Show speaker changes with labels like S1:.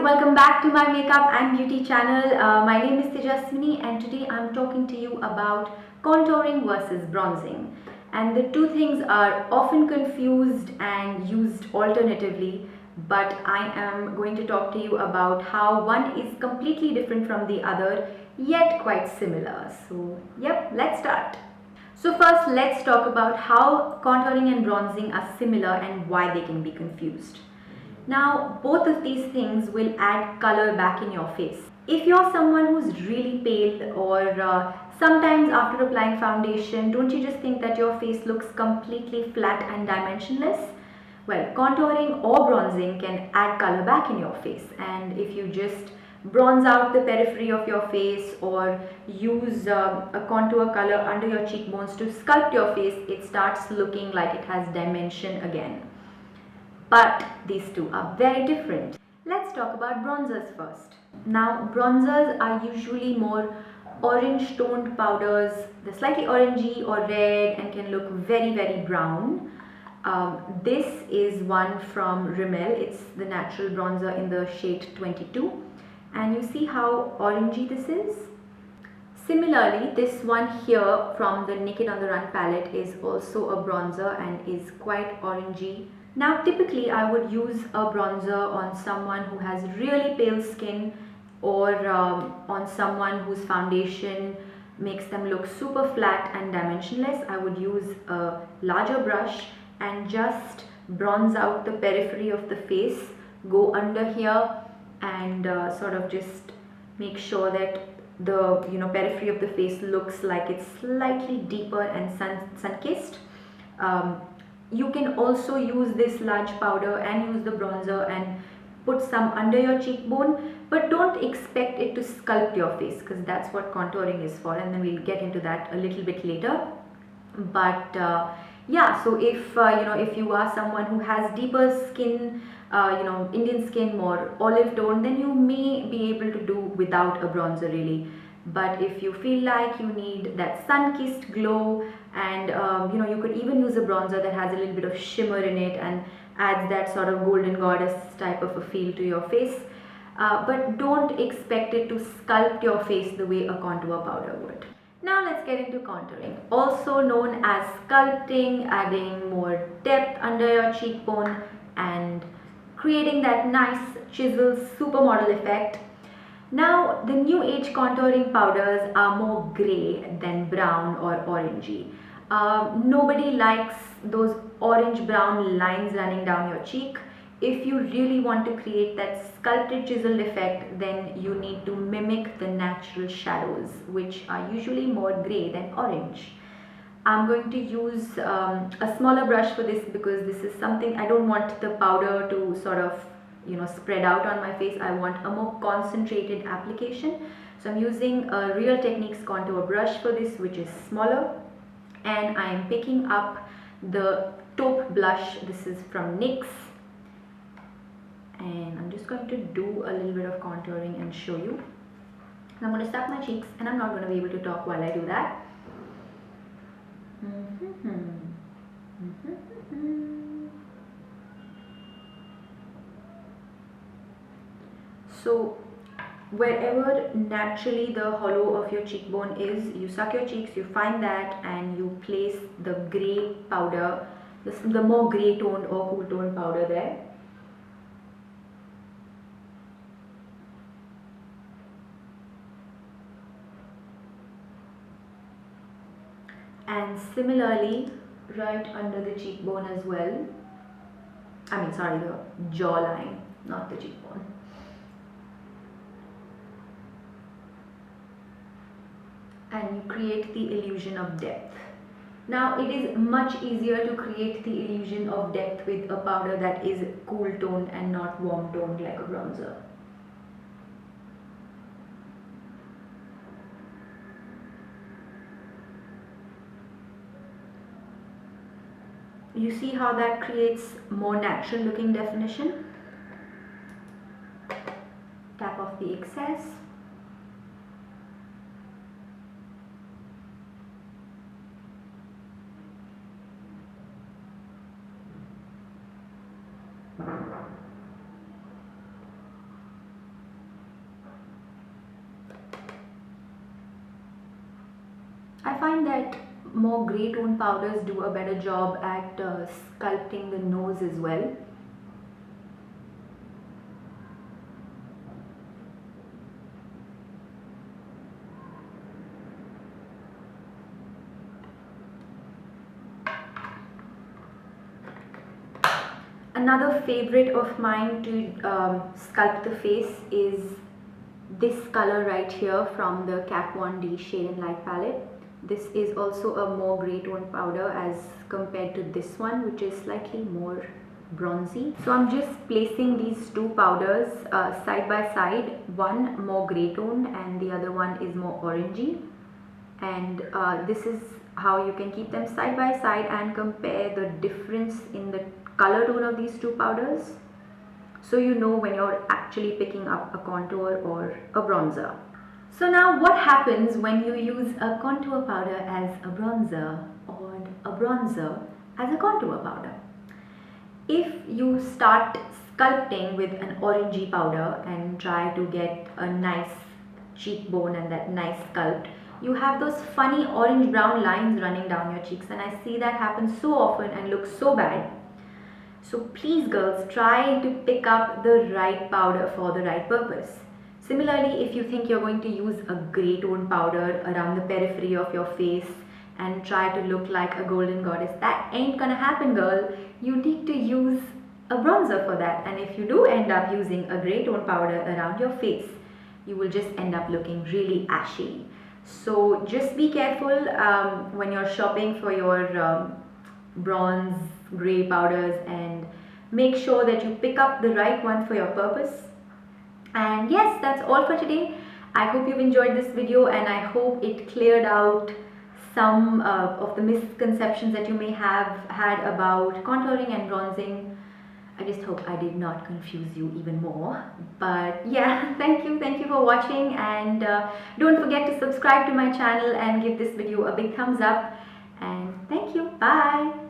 S1: welcome back to my makeup and beauty channel. My name is Tejasvini and today I'm talking to you about contouring versus bronzing. And the two things are often confused and used alternatively, but I am going to talk to you about how one is completely different from the other, yet quite similar. So, yep, let's start. So first, let's talk about how contouring and bronzing are similar and why they can be confused. Now, both of these things will add color back in your face. If you're someone who's really pale or sometimes after applying foundation, don't you just think that your face looks completely flat and dimensionless? Well, contouring or bronzing can add color back in your face, and if you just bronze out the periphery of your face or use a contour color under your cheekbones to sculpt your face, it starts looking like it has dimension again. But these two are very different. Let's talk about bronzers first. Now, bronzers are usually more orange toned powders. They're slightly orangey or red and can look very brown. This is one from Rimmel. It's the natural bronzer in the shade 22. And you see how orangey this is? Similarly, this one here from the Naked on the Run palette is also a bronzer and is quite orangey. Now typically I would use a bronzer on someone who has really pale skin or on someone whose foundation makes them look super flat and dimensionless. I would use a larger brush and just bronze out the periphery of the face, go under here and sort of just make sure that the periphery of the face looks like it's slightly deeper and sun-kissed. You can also use this large powder and use the bronzer and put some under your cheekbone, but don't expect it to sculpt your face because that's what contouring is for, and then we'll get into that a little bit later. But yeah, so if you are someone who has deeper skin, Indian skin, more olive tone, then you may be able to do without a bronzer really. But if you feel like you need that sun-kissed glow and you could even use a bronzer that has a little bit of shimmer in it and adds that sort of golden goddess type of a feel to your face, but don't expect it to sculpt your face the way a contour powder would. Now let's get into contouring, also known as sculpting, adding more depth under your cheekbone and creating that nice chisel supermodel effect. Now the new age contouring powders are more grey than brown or orangey. Nobody likes those orange brown lines running down your cheek. If you really want to create that sculpted chiseled effect, then you need to mimic the natural shadows, which are usually more grey than orange. I'm going to use a smaller brush for this because this is something I don't want the powder to sort of spread out on my face. I want a more concentrated application. So I'm using a Real Techniques contour brush for this, which is smaller, and I am picking up the Taupe blush. This is from NYX. And I'm just going to do a little bit of contouring and show you. I'm going to stuff my cheeks and I'm not going to be able to talk while I do that. So wherever naturally the hollow of your cheekbone is, you suck your cheeks, you find that and you place the grey powder, the more grey toned or cool toned powder there. And similarly right under the cheekbone as well. The jawline, not the cheekbone. And you create the illusion of depth. Now it is much easier to create the illusion of depth with a powder that is cool toned and not warm toned like a bronzer. You see how that creates more natural looking definition? Tap off the excess. find that more grey tone powders do a better job at sculpting the nose as well. Another favorite of mine to sculpt the face is this color right here from the Kat Von D Shade and Light palette. This is also a more grey tone powder as compared to this one, which is slightly more bronzy. So I'm just placing these two powders side by side, one more grey tone and the other one is more orangey, and this is how you can keep them side by side and compare the difference in the color tone of these two powders, so you know when you're actually picking up a contour or a bronzer. So now what happens when you use a contour powder as a bronzer or a bronzer as a contour powder? If you start sculpting with an orangey powder and try to get a nice cheekbone and that nice sculpt, you have those funny orange brown lines running down your cheeks, and I see that happen so often and looks so bad. So please girls, try to pick up the right powder for the right purpose. Similarly, if you think you're going to use a grey tone powder around the periphery of your face and try to look like a golden goddess, that ain't gonna happen, girl. You need to use a bronzer for that, and if you do end up using a grey tone powder around your face, you will just end up looking really ashy. So just be careful when you're shopping for your bronze grey powders, and make sure that you pick up the right one for your purpose. And yes, that's all for today. I hope you've enjoyed this video, and I hope it cleared out some of the misconceptions that you may have had about contouring and bronzing. I just hope I did not confuse you even more. But yeah, thank you for watching, and don't forget to subscribe to my channel and give this video a big thumbs up. And thank you. Bye.